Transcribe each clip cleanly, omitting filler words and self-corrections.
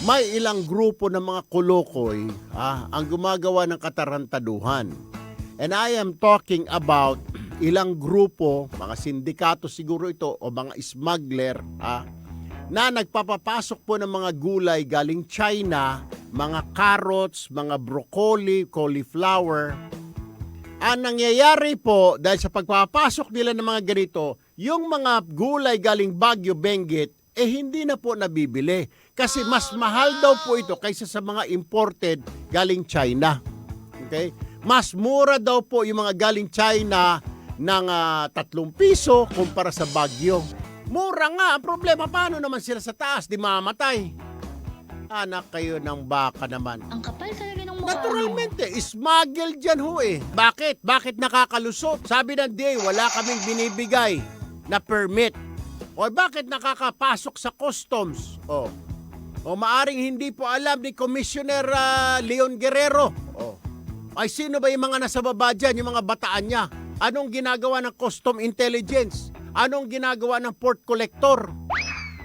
may ilang grupo ng mga kolokoy ang gumagawa ng katarantaduhan. And I am talking about ilang grupo, mga sindikato siguro ito o mga smuggler na nagpapapasok po ng mga gulay galing China, mga carrots, mga broccoli, cauliflower. Ang nangyayari po dahil sa pagpapasok nila ng mga ganito, yung mga gulay galing Baguio, Benguet, hindi na po nabibili. Kasi mas mahal daw po ito kaysa sa mga imported galing China. Okay? Mas mura daw po yung mga galing China ng 3 piso kumpara sa Baguio. Mura nga. Ang problema, paano naman sila sa taas? Di mamatay. Anak kayo ng baka naman. Ang kapal talaga ng mukha Naturalmente, smuggle dyan ho eh. Bakit? Bakit nakakalusot? Sabi ng DA, wala kaming binibigay na permit. O bakit nakakapasok sa customs? O maaring hindi po alam ni Commissioner Leon Guerrero. Ay sino ba yung mga nasa baba dyan, yung mga bataan niya? Anong ginagawa ng custom intelligence? Anong ginagawa ng port collector?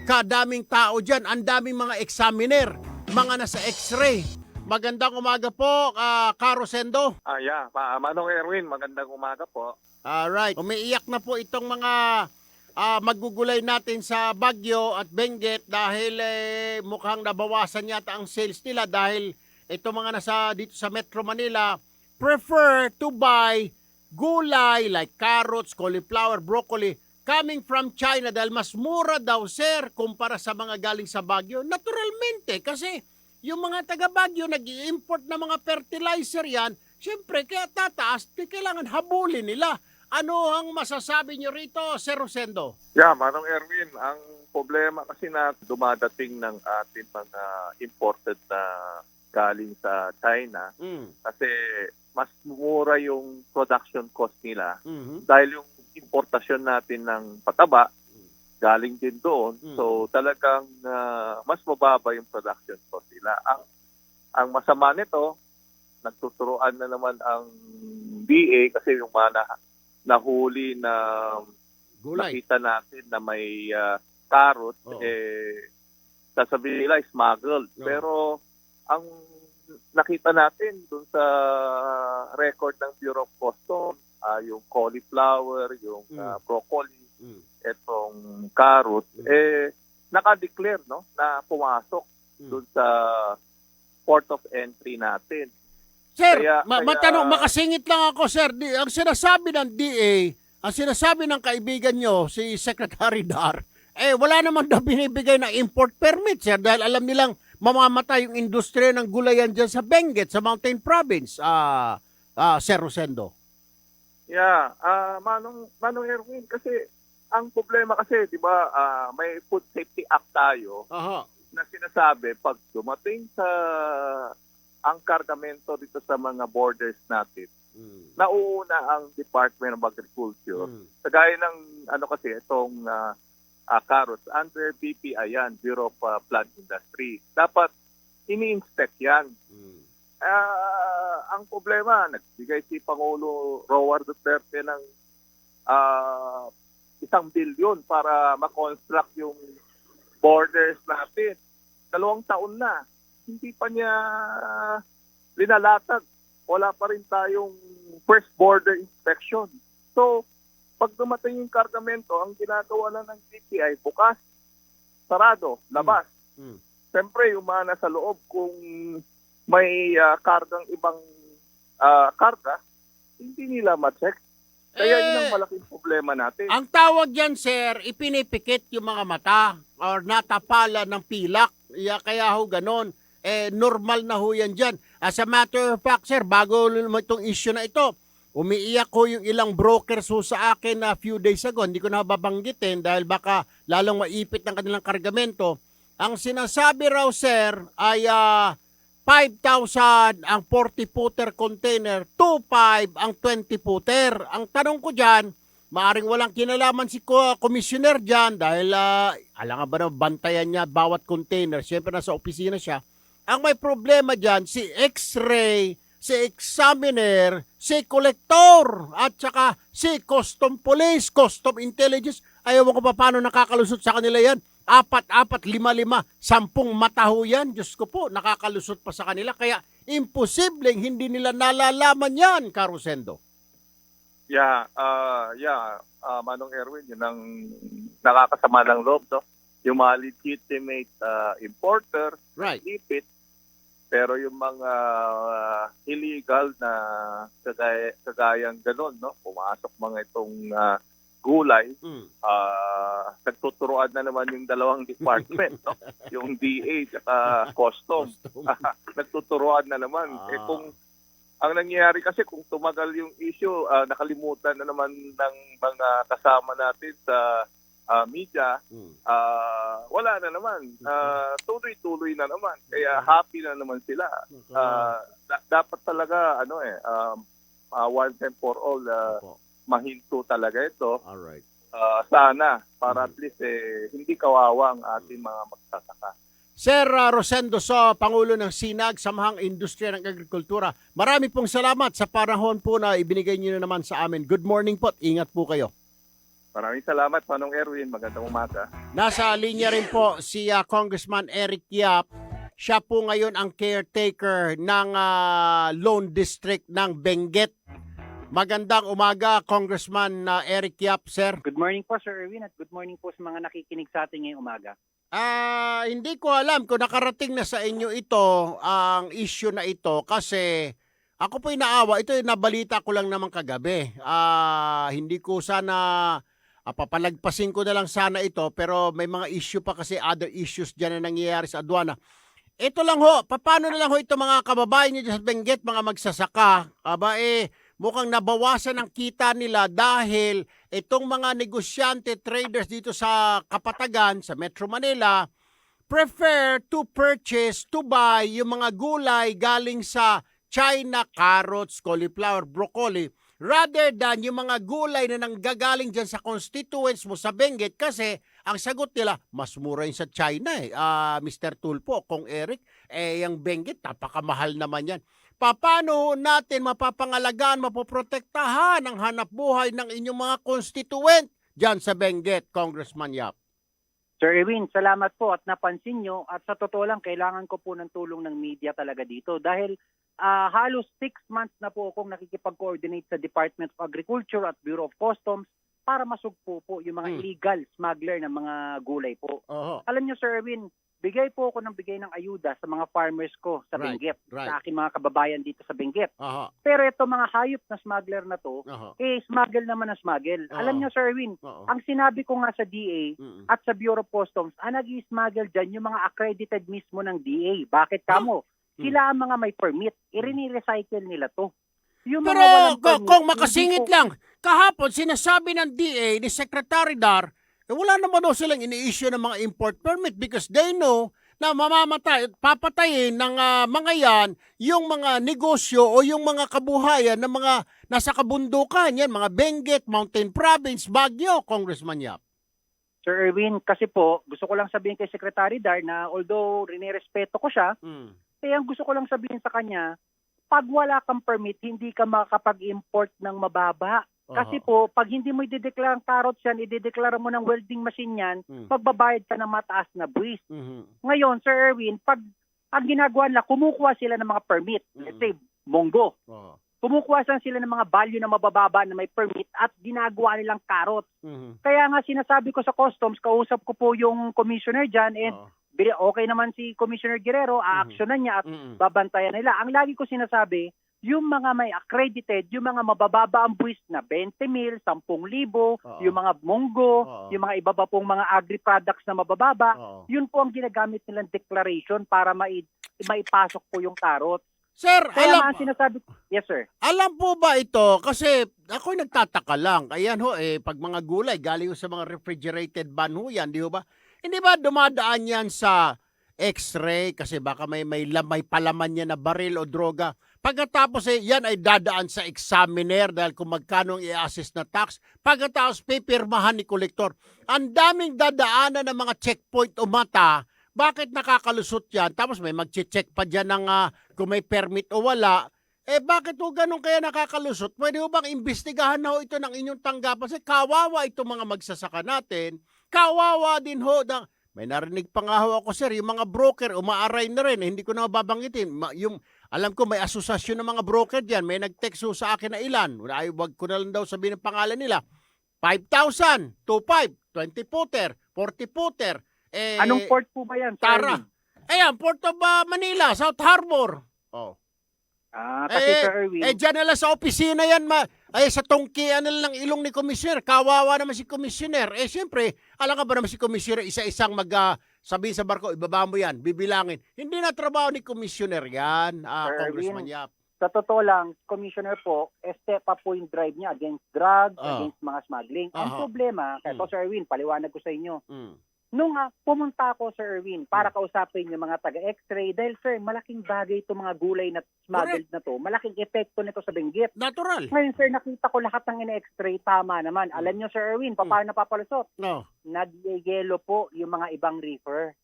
Kadaming tao dyan, ang daming mga examiner, mga nasa x-ray. Magandang umaga po, Caro Sendo. Yeah. Manong Erwin, magandang umaga po. Alright, umiiyak na po itong mga magugulay natin sa Baguio at Benguet dahil mukhang nabawasan yata ang sales nila dahil ito mga nasa dito sa Metro Manila prefer to buy gulay like carrots, cauliflower, broccoli coming from China dahil mas mura daw, sir, kumpara sa mga galing sa Baguio. Naturalmente, kasi yung mga taga Baguio nag-i-import na mga fertilizer yan, syempre kaya tataas, kailangan habulin nila. Ano ang masasabi nyo rito, Sir Rosendo? Yeah, Manong Erwin, ang problema kasi na dumadating ng ating mga imported na galing sa China kasi mas mura yung production cost nila dahil yung importasyon natin ng pataba galing din doon. So talagang mas mababa yung production cost nila. Ang masama nito, nagtuturuan na naman ang DA kasi yung mga nahuli na Gulay. nakita natin na may carrot, sasabihin nila smuggled. Pero ang nakita natin dun sa record ng Bureau of Customs, yung cauliflower, yung broccoli, etong carrot, naka-declare na pumasok dun sa port of entry natin. Sir, matanong, makasingit lang ako, sir. Ang sinasabi ng DA, ang sinasabi ng kaibigan nyo, si Secretary Dar, wala naman daw binibigay na import permit, sir, dahil alam nilang mamamatay yung industriya ng gulayan dyan sa Benguet, sa Mountain Province, Sir Rosendo. Yeah, Manong Erwin, kasi ang problema kasi, di ba, may Food Safety Act tayo na sinasabi, pag dumating sa ang kargamento dito sa mga borders natin, nauuna ang Department of Agriculture. Kagaya ng kasi itong carrots, under BPI yan, Bureau of Plant Industry. Dapat ini-inspect yan. Ang problema, nagbigay si Pangulo Roa Duterte ng 1 billion para ma-construct yung borders natin. 2 taon na. Hindi pa niya linalatag. Wala pa rin tayong first border inspection. So, pag dumating yung kargamento, ang ginagawa lang ng BPI, bukas, sarado, labas. Siyempre, yung mga nasa loob, kung may kargang ibang karga, hindi nila ma-check. Kaya yun ang malaking problema natin. Ang tawag yan, sir, ipinipikit yung mga mata or natapala ng pilak. Kaya ho ganon. Normal na ho yan dyan. As a matter of fact, sir, bago itong issue na ito, umiiyak ko yung ilang brokers ho sa akin na few days ago. Hindi ko na babanggitin dahil baka lalong maipit ng kanilang kargamento. Ang sinasabi raw, sir, ay 5,000 ang 40-footer container, 2,500 ang 20-footer. Ang tanong ko dyan, maaring walang kinalaman si commissioner dyan dahil alam nga ba na bantayan niya bawat container. Siyempre nasa opisina siya. Ang may problema dyan, si X-ray, si examiner, si collector, at saka si custom police, custom intelligence. Ayaw mo ko pa paano nakakalusot sa kanila yan. 4-4, 5-5, 10 mata ho yan. Diyos ko po, nakakalusot pa sa kanila. Kaya imposibleng hindi nila nalalaman yan, Karusendo. Manong Erwin, yun ang nakakasama ng loob, no? Yung mga legitimate importer, Right. ipit, pero yung mga illegal na kagayang ganun, no? Pumasok mga itong gulay, Mm. nagtuturoan na naman yung dalawang department, no? Yung DA at Customs. Nagtuturoan na naman. Kung ang nangyayari kasi kung tumagal yung issue, nakalimutan na naman ng mga kasama natin sa media, wala na naman. Tuloy-tuloy na naman. Kaya happy na naman sila. Dapat talaga one time for all mahinto talaga ito. Alright. Sana para at least hindi kawawa ang ating mga magsasaka. Sir Rosendo So, Pangulo ng SINAG, Samahang Industriya ng Agrikultura. Marami pong salamat sa panahon po na ibinigay niyo na naman sa amin. Good morning po. Ingat po kayo. Maraming salamat, Manong Erwin. Magandang umaga. Nasa linya rin po si Congressman Eric Yap. Siya po ngayon ang caretaker ng Lone District ng Benguet. Magandang umaga, Congressman Eric Yap, sir. Good morning po, Sir Erwin, at good morning po sa mga nakikinig sa ating ngayong umaga. Hindi ko alam kung nakarating na sa inyo ito, ang issue na ito, kasi ako po inaawa. Ito yung nabalita ko lang naman kagabi. Hindi ko sana papalagpasin ko na lang sana ito, pero may mga issue pa kasi, other issues dyan na nangyayari sa aduana. Ito lang ho, paano na lang ho ito mga kababayan nyo sa Benguet, mga magsasaka? Mukhang nabawasan ang kita nila dahil itong mga negosyante, traders dito sa Kapatagan, sa Metro Manila, prefer to purchase, to buy yung mga gulay galing sa China, carrots, cauliflower, broccoli, rather than yung mga gulay na nanggagaling dyan sa constituents mo sa Benguet, kasi ang sagot nila, mas mura yun sa China Mr. Tulpo, Kong Eric, yung Benguet, napakamahal naman yan. Paano natin mapapangalagaan, mapoprotektahan ang hanap buhay ng inyong mga constituent dyan sa Benguet, Congressman Yap? Sir Erwin, salamat po at napansin nyo, at sa totoo lang, kailangan ko po ng tulong ng media talaga dito dahil halos 6 months na po akong nakikipag-coordinate sa Department of Agriculture at Bureau of Customs para masugpo po yung mga illegal smuggler ng mga gulay po. Alam nyo, Sir Erwin, bigay po ako ng bigay ng ayuda sa mga farmers ko sa Benguet, sa aking mga kababayan dito sa Benguet. Pero ito mga hayop na smuggler na to, smuggle naman na smuggle. Alam niyo, Sir Erwin, ang sinabi ko nga sa DA at sa Bureau of Customs, nag-i-smuggle dyan yung mga accredited mismo ng DA. Bakit kamo? Sila ang mga may permit. I-recycle nila to. Yung pero kung makasingit lang, kahapon sinasabi ng DA ni Secretary Dar, wala naman daw silang ini-issue ng mga import permit because they know na papatayin ng mga yan yung mga negosyo o yung mga kabuhayan ng mga nasa kabundukan, yan, mga Benguet, Mountain Province, Baguio, Congressman Yap. Sir Erwin, kasi po, gusto ko lang sabihin kay Secretary Dar na although rinirespeto ko siya, kaya ang gusto ko lang sabihin sa kanya, pag wala kang permit, hindi ka makakapag-import ng mababa. Kasi po, pag hindi mo i-declare ang carrots yan, i-declare mo ng welding machine yan, magbabayad ka ng mataas na buwis. Ngayon, Sir Erwin, pag ang ginagawa nila, kumukuha sila ng mga permit. Let's say, monggo. Kumukuha sila ng mga value na mabababa na may permit at ginagawa nilang carrots. Kaya nga sinasabi ko sa customs, kausap ko po yung commissioner dyan and okay naman si Commissioner Guerrero, aaksyonan niya at babantayan nila. Ang lagi ko sinasabi, yung mga may accredited, yung mga mabababa ang buwis na 20,000, 10,000, yung mga munggo, yung mga iba pa pong mga agri-products na mabababa, yun po ang ginagamit nilang declaration para maipasok po yung carrot. Sir, sinasabi, yes sir. Alam po ba ito? Kasi ako'y nagtataka lang. Ayan ho, pag mga gulay, galing sa mga refrigerated van ho yan, di ho ba? Hindi ba dumadaan yan sa X-ray kasi baka may palaman yan na baril o droga? Pagkatapos yan ay dadaan sa examiner dahil kung magkano i-assess na tax. Pagkatapos pipirmahan ni kolektor. Ang daming dadaanan ng mga checkpoint o mata. Bakit nakakalusot yan? Tapos may mag-check pa dyan ng kung may permit o wala. Bakit ho ganun kaya nakakalusot? Pwede ho bang imbestigahan na ho ito ng inyong tanggapan? Kasi kawawa itong mga magsasaka natin. Kawawa din ho May narinig pa nga ho ako, sir, yung mga broker, umaaray na rin. Hindi ko na babanggitin. Alam ko, may asosasyon ng mga broker dyan. May nag-text ho sa akin na ilan. Ay, wag ko na lang daw sabihin ang pangalan nila. 5,000, 2,500, 20 footer, 40 footer. Anong port po ba yan, Sir Tara. Erwin? Ayan, Port of Manila, South Harbor. Oh. Kasi Sir Erwin, Dyan na lang sa opisina yan, sa tungkian na lang ng ilong ni Commissioner. Kawawa naman si Commissioner. Siyempre, alam ka ba naman si Commissioner, isa-isang sabihin sa barko, ibaba mo yan, bibilangin. Hindi na trabaho ni Commissioner yan, Sir Congressman Erwin, Yap. sa totoo lang, Commissioner po, step up po yung drive niya against drugs, Ah. against mga smuggling. Ang Aha. problema, kaya Sir Erwin, paliwanag ko sa inyo, Mm. nung pumunta ako, Sir Erwin, para kausapin yung mga taga-X-ray, dahil sir, malaking bagay itong mga gulay na smuggled na to, malaking epekto nito sa Benguet. Natural. Ngayon, sir, nakita ko lahat ng ina-X-ray, tama naman. Alam niyo, Sir Erwin, paano napapalusot? No. Nagyayelo po yung mga ibang reefer.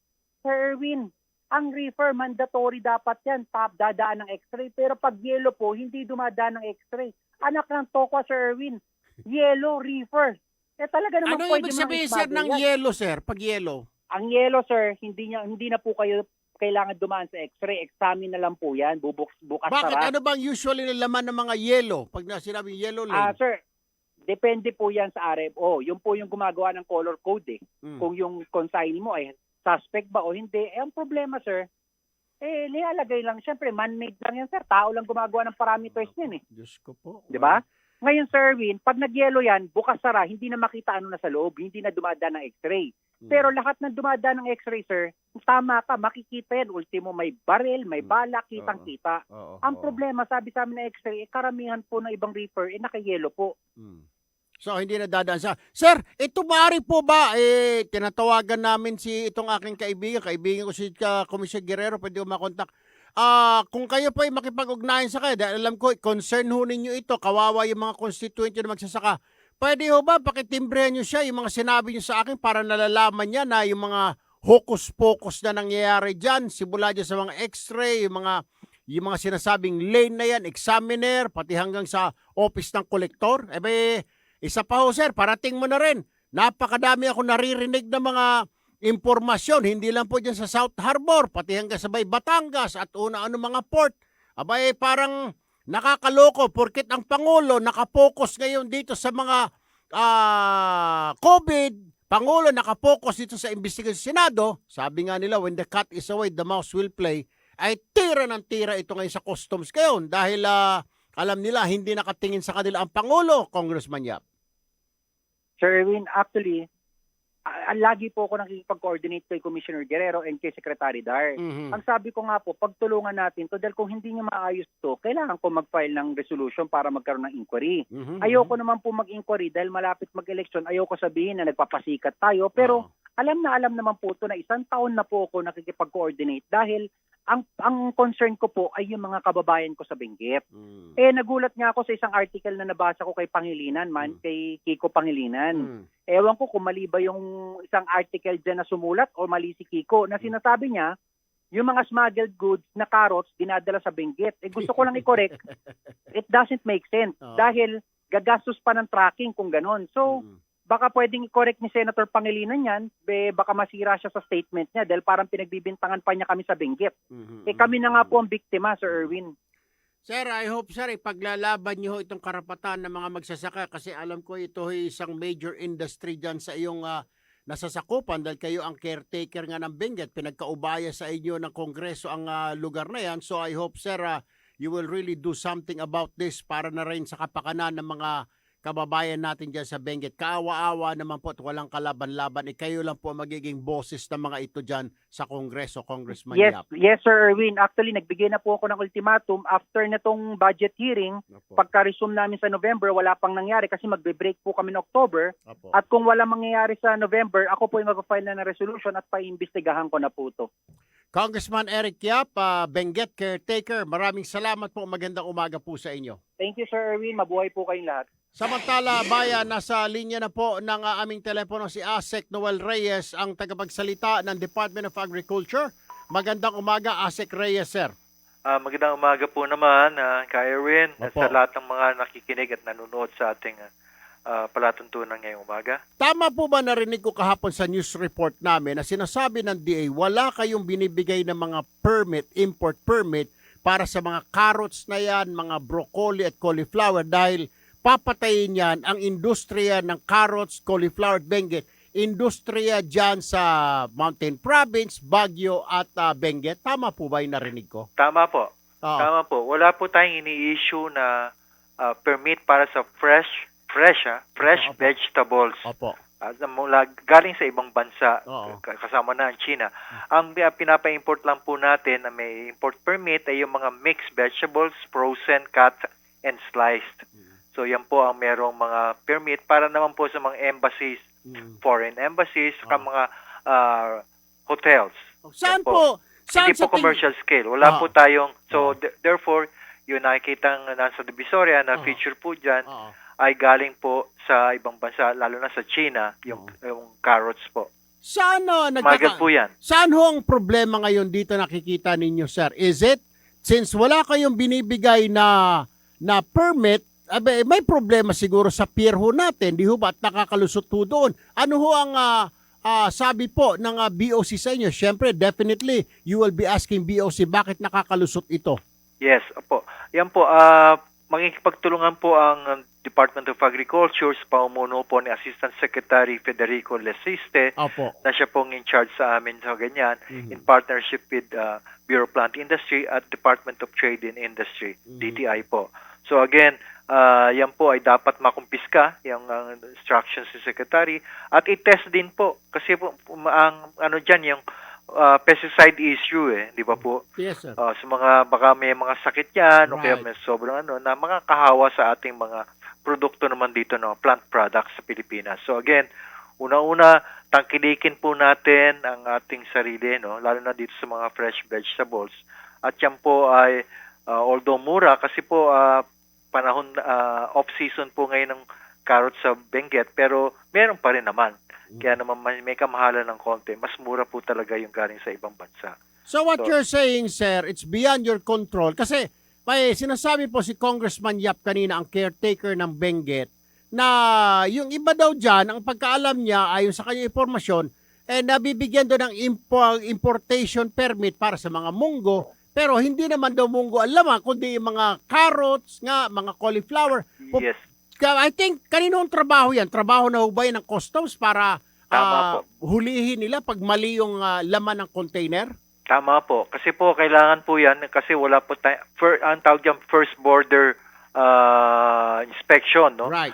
Sir Erwin, ang reefer, mandatory dapat yan, dadaan ng X-ray. Pero pag yelo po, hindi dumadaan ng X-ray. Anak ng tokwa, Sir Erwin, yelo, reefer. Talaga naman Ano pwede ibig sabihin, sir, smuggle ng yan. yellow, sir? Pag yellow? Ang yelo, sir, hindi na po kayo kailangan dumaan sa X-ray. Examine na lang po yan. Bukas Bakit? sarap. Ano bang usually na laman ng mga yellow? Pag sinabing yellow lane? Sir, depende po yan sa RFO. Yun po yung gumagawa ng color code eh. Mm. Kung yung consignee mo ay suspect ba o hindi. Ang problema, sir, nilalagay lang. Siyempre, man-made lang yan, sir. Tao lang gumagawa ng parameters yan eh. Diyos ko po. Di ba? Ngayon, Sir Erwin, pag nag-yellow yan, bukas sara, hindi na makita ano na sa loob, hindi na dumadaan ng X-ray. Pero lahat ng dumadaan ng X-ray, sir, tama ka, makikita yan. Ultimo, may baril, may bala, kitang-kita. Ang problema, sabi sa amin na X-ray, karamihan po ng ibang reefer, naka-yellow po. So, hindi na dadaan sa... Sir, ito maaari po ba, tinatawagan namin itong aking kaibigan ko si Commissioner Guerrero, pwede ko makontak. Kung kayo po ay makipag-ugnayan sa kayo, dahil alam ko, concern ho ninyo ito, kawawa yung mga constituent na magsasaka. Pwede ho ba, pakitimbrehan nyo siya, yung mga sinabi nyo sa akin para nalalaman niya na yung mga hocus-pocus na nangyayari dyan, simula dyan sa mga x-ray, yung mga sinasabing lane na yan, examiner, pati hanggang sa office ng kolektor. Isa pa ho, sir, parating mo na rin. Napakadami ako naririnig na mga impormasyon, hindi lang po dyan sa South Harbor, pati hanggang sa Batangas at ano mga port. Parang nakakaloko porket ang Pangulo nakapokus ngayon dito sa mga COVID. Pangulo nakapokus dito sa investigasyon sa Senado. Sabi nga nila, when the cat is away, the mouse will play. Ay tira ng tira ito ngayon sa customs ngayon dahil alam nila hindi nakatingin sa kanila ang Pangulo, Congressman Yap. Sir Erwin, actually, lagi po ako nakikipag-coordinate kay Commissioner Guerrero and kay Secretary Dar. Ang sabi ko nga po, pagtulungan natin to dahil kung hindi niya maayos to, kailangan ko mag-file ng resolution para magkaroon ng inquiry. Ayoko naman po mag-inquiry dahil malapit mag-election. Ayoko sabihin na nagpapasikat tayo. Pero alam naman po to na isang taon na po ako nakikipag-coordinate dahil ang concern ko po ay yung mga kababayan ko sa Benguet. Nagulat nga ako sa isang article na nabasa ko kay Pangilinan, kay Kiko Pangilinan. Ewan ko kung mali ba yung isang article dyan na sumulat o mali si Kiko na sinasabi niya, yung mga smuggled goods na carrots dinadala sa Benguet. Gusto ko lang i-correct. It doesn't make sense dahil gagastos pa ng tracking kung ganon. So, baka pwedeng i-correct ni Senator Pangilinan yan, baka masira siya sa statement niya dahil parang pinagbibintangan pa niya kami sa Benguet. Kami na nga po ang biktima, Sir Erwin. Sir, I hope, sir, ipaglalaban niyo itong karapatan ng mga magsasaka kasi alam ko ito ay isang major industry dyan sa iyong nasasakupan dahil kayo ang caretaker nga ng Benguet. Pinagkaubaya sa inyo ng Kongreso ang lugar na yan. So I hope, sir, you will really do something about this para na rin sa kapakanan ng mga kababayan natin dyan sa Benguet. Kaawa-awa naman po at walang kalaban-laban. Kayo lang po magiging boses ng mga ito dyan sa Kongreso, Congressman Yap. Yes, Sir Erwin. Actually, nagbigay na po ako ng ultimatum after na tong budget hearing. Pagka-resume namin sa November, wala pang nangyari kasi magbe-break po kami ng October. At kung wala mangyayari sa November, ako po yung mag-file na ng resolution at paimbestigahan ko na po ito. Congressman Eric Yap, Benguet caretaker, maraming salamat po. Magandang umaga po sa inyo. Thank you, Sir Erwin. Mabuhay po kayong lahat. Samantala, bayan, nasa linya na po ng aming telepono si ASEC Noel Reyes, ang tagapagsalita ng Department of Agriculture. Magandang umaga, ASEC Reyes, sir. Magandang umaga po naman, Kay Erwin, Opo. sa lahat ng mga nakikinig at nanonood sa ating palatuntunan ngayong umaga. Tama po ba narinig ko kahapon sa news report namin na sinasabi ng DA wala kayong binibigay ng mga permit, import permit para sa mga carrots na yan, mga broccoli at cauliflower dahil papatayin yan ang industriya ng carrots, cauliflower at Benguet. Industriya dyan sa Mountain Province, Baguio at Benguet. Tama po ba yung narinig ko? Tama po. Oo. Tama po. Wala po tayong ini-issue na permit para sa fresh Opo. vegetables. Opo. Mula galing sa ibang bansa, Oo. kasama na ang China. Ang pinapa-import lang po natin na may import permit ay yung mga mixed vegetables, frozen, cut, and sliced. So yan po ang merong mga permit para naman po sa mga embassies, foreign embassies, saka mga hotels. Saan Yan po? Saan Hindi sa po commercial scale. Wala po tayong, so Oo. Therefore, yung nakikitang nasa Divisoria na Oo. feature po dyan, Oo. ay galing po sa ibang bansa, lalo na sa China, yung carrots po. Saan Magal po yan. Saan ho ang problema ngayon dito nakikita ninyo, sir? Is it since wala kayong binibigay na permit, may problema siguro sa pier ho natin, di ho ba? At nakakalusot ho doon. Ano ho ang sabi po ng BOC sa inyo? Siyempre, definitely, you will be asking BOC bakit nakakalusot ito. Yes, opo. Yan po, makikipagtulungan po ang Department of Agriculture sa pamumuno po ni Assistant Secretary Federico Lesiste, Opo. na siya pong in charge sa amin sa ganyan, Mhm. in partnership with Bureau of Plant Industry at Department of Trade and Industry, DTI po. So again, yan po ay dapat makumpiska yung instructions ni Secretary at i-test din po kasi po ang ano diyan yung pesticide issue di ba po? Yes, sir. Sa mga baka may mga sakit yan o kaya Right. may sobrang na makakahawa sa ating mga produkto naman dito plant products sa Pilipinas. So again, una-una tangkilikin po natin ang ating sarili lalo na dito sa mga fresh vegetables. At yan po ay although mura kasi po panahon off-season po ngayon ng carrots sa Benguet pero meron pa rin naman. Kaya naman may kamahalan ng konti. Mas mura po talaga yung galing sa ibang bansa. So what you're saying, sir, it's beyond your control. Kasi may sinasabi po si Congressman Yap kanina, ang caretaker ng Benguet, na yung iba daw dyan, ang pagkaalam niya, ayon sa kanyang impormasyon, nabibigyan doon ng importation permit para sa mga munggo, pero hindi naman daw munggo ang laman, kundi yung mga carrots, mga cauliflower. Yes. I think, kaninong trabaho yan? Trabaho na ho ba yan ng customs para Tama hulihin nila pag mali yung laman ng container? Tama po. Kasi po, kailangan po yan kasi wala po tayo, ang tawag dyan, first border inspection, no? Right.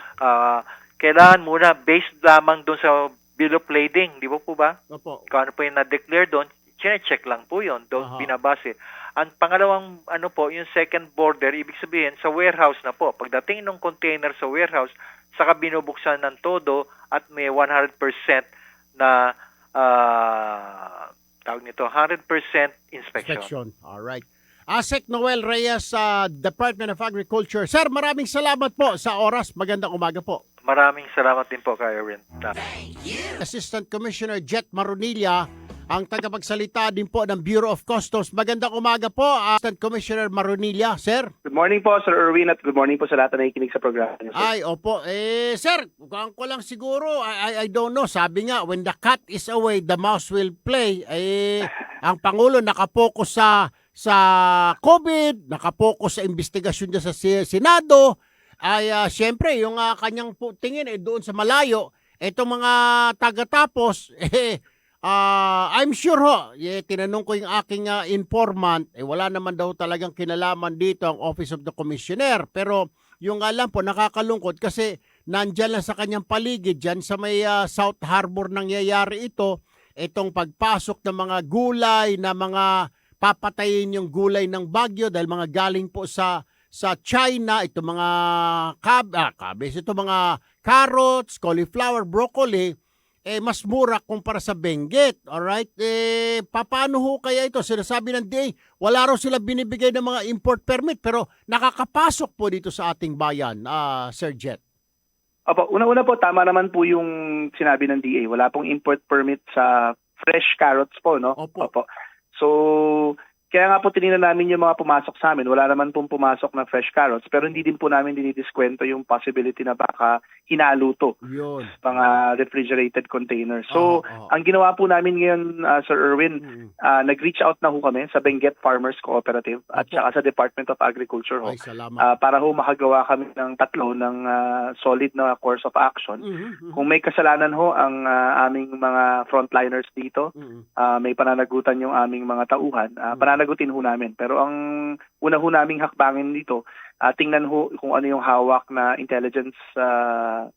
Kailangan muna, based lamang doon sa bill of lading, di ba po ba? Opo. Kung ano po yung na-declare doon, check lang po yun, doon Aha. binabase. Ang pangalawang, yung second border, ibig sabihin, sa warehouse na po. Pagdating ng container sa warehouse, saka binubuksan ng todo at may 100% na tawag nito, 100% inspection. All right. Asek Noel Reyes sa Department of Agriculture. Sir, maraming salamat po sa oras. Magandang umaga po. Maraming salamat din po kay Erwin. Assistant Commissioner Jet Marunilla, ang tagapagsalita din po ng Bureau of Customs. Magandang umaga po, Assistant Commissioner Marunilla. Sir? Good morning po, Sir Erwin, at good morning po sa lahat na nakikinig sa programa niyo, sir. Ay, opo. Sir, kung ko lang siguro, I don't know. Sabi nga, when the cat is away, the mouse will play. Ang Pangulo nakapokus sa COVID, nakapokus sa investigasyon niya sa Senado. Siyempre, yung kanyang tingin doon sa malayo, itong mga taga-tapos, I'm sure tinanong ko yung aking informant, wala naman daw talagang kinalaman dito ang Office of the Commissioner. Pero yung alam po, nakakalungkot kasi nandyan lang sa kanyang paligid, dyan sa may South Harbor nangyayari itong pagpasok ng mga gulay, na mga papatayin yung gulay ng Baguio dahil mga galing po sa China, itong mga cabbages, itong mga carrots, cauliflower, broccoli, mas mura kumpara sa Benguet. Alright? Paano ho kaya ito? Sinasabi ng DA, wala raw sila binibigay ng mga import permit pero nakakapasok po dito sa ating bayan, Sir Jet. Opo, una-una po, tama naman po yung sinabi ng DA. Wala pong import permit sa fresh carrots po, no? Opo. So, Kaya nga po tinignan namin yung mga pumasok sa amin. Wala naman pong pumasok na fresh carrots, pero hindi din po namin dinidiskwento yung possibility na baka hinaluto Yun. mga refrigerated containers. So, ang ginawa po namin ngayon, Sir Erwin, nag-reach out na ho kami sa Benguet Farmers Cooperative at saka sa Department of Agriculture ho, Ay, salamat. para ho makagawa kami ng tatlo ng solid na course of action. Kung may kasalanan ho ang aming mga frontliners dito, may pananagutan yung aming mga tauhan, pananagutin ho namin. Pero ang una ho naming hakbangin dito, tingnan ho kung ano yung hawak na intelligence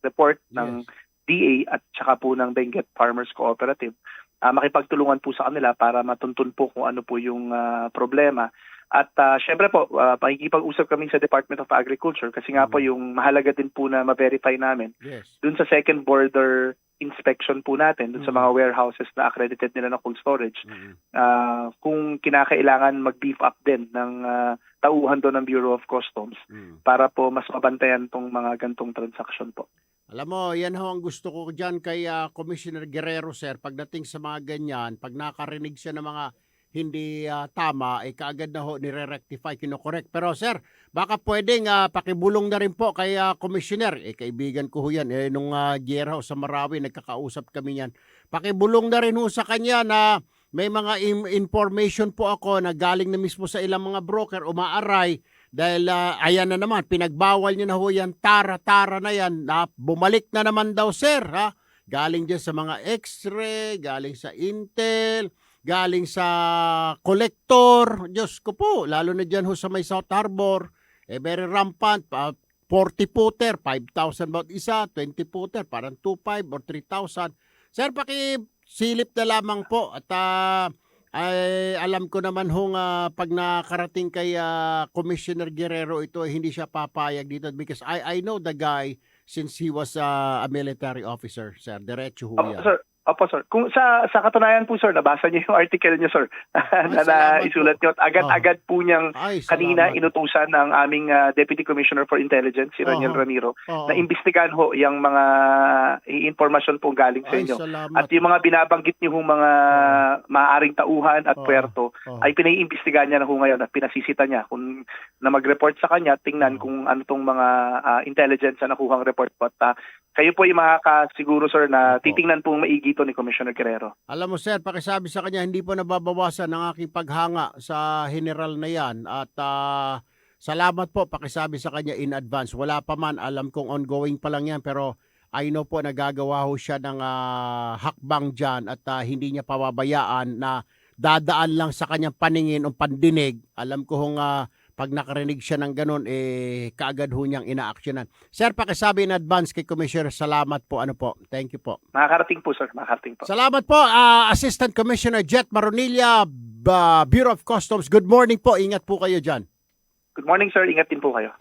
report ng DA at saka po ng Benguet Farmers Cooperative. Makipagtulungan po sa kanila para matuntun po kung ano po yung problema. At syempre po, pakikipag-usap kami sa Department of Agriculture kasi nga po yung mahalaga din po na ma-verify namin dun sa second border inspection po natin dun sa mga warehouses na accredited nila na cold storage, kung kinakailangan mag-beef up din ng tauhan doon ng Bureau of Customs para po mas mabantayan tong mga gantong transaction po. Alam mo, yan ho ang gusto ko dyan kay Commissioner Guerrero, sir. Pagdating sa mga ganyan, pag nakarinig siya ng mga hindi tama, kaagad na ho nire-rectify, kinokorek. Pero sir, baka pwedeng pakibulong na rin po kay Commissioner. Kaibigan ko ho yan. Nung Giyera ho sa Marawi, nagkakausap kami yan. Pakibulong na rin ho sa kanya na may mga information po ako na galing na mismo sa ilang mga broker, umaaray. Dahil ayan na naman, pinagbawal niya na ho yan, tara na yan. Bumalik na naman daw sir. Ha? Galing dyan sa mga X-ray, galing sa Intel, galing sa collector, Diyos ko po, lalo na dyan ho sa may South Harbor, very rampant, 40 footer, 5,000 bawat isa, 20 footer, parang 2,500 or 3,000. Sir, pakisilip na lamang po at ay alam ko naman hong pag nakarating kay Commissioner Guerrero ito, hindi siya papayag dito because I know the guy since he was a military officer, sir. Diretso ho yan. Opo, sir. Kung sa katunayan po, sir, nabasa niyo yung article niyo, sir, na isulat niyo. Agad-agad po niyang kanina inutusan ng aming Deputy Commissioner for Intelligence, si Raniel Ramiro, na imbestigahan ho yung mga informasyon po galing sa inyo. At yung mga binabanggit niyo hong mga maaaring tauhan at puerto, ay pinaiimbestigahan niya na ho ngayon at pinasisita niya kung na mag-report sa kanya, tingnan kung ano tong mga intelligence na nakuhang report po. At kayo po yung makakasiguro, sir, na titingnan pong maigi ni Commissioner Guerrero. Alam mo sir, pakisabi sa kanya, hindi po nababawasan ang aking paghanga sa general na yan at salamat po, pakisabi sa kanya in advance. Wala pa man, alam kong ongoing pa lang yan pero I know po nagagawa ho siya ng hakbang dyan at hindi niya pababayaan na dadaan lang sa kanyang paningin o pandinig. Alam ko hong pag nakarinig siya ng ganun, kaagad ho niyang ina-actionan. Sir, pakisabi in advance kay Commissioner, salamat po. Ano po? Thank you po. Makakarating po, sir. Makakarating po. Salamat po, Assistant Commissioner Jet Maronilla, Bureau of Customs. Good morning po. Ingat po kayo dyan. Good morning, sir. Ingat din po kayo.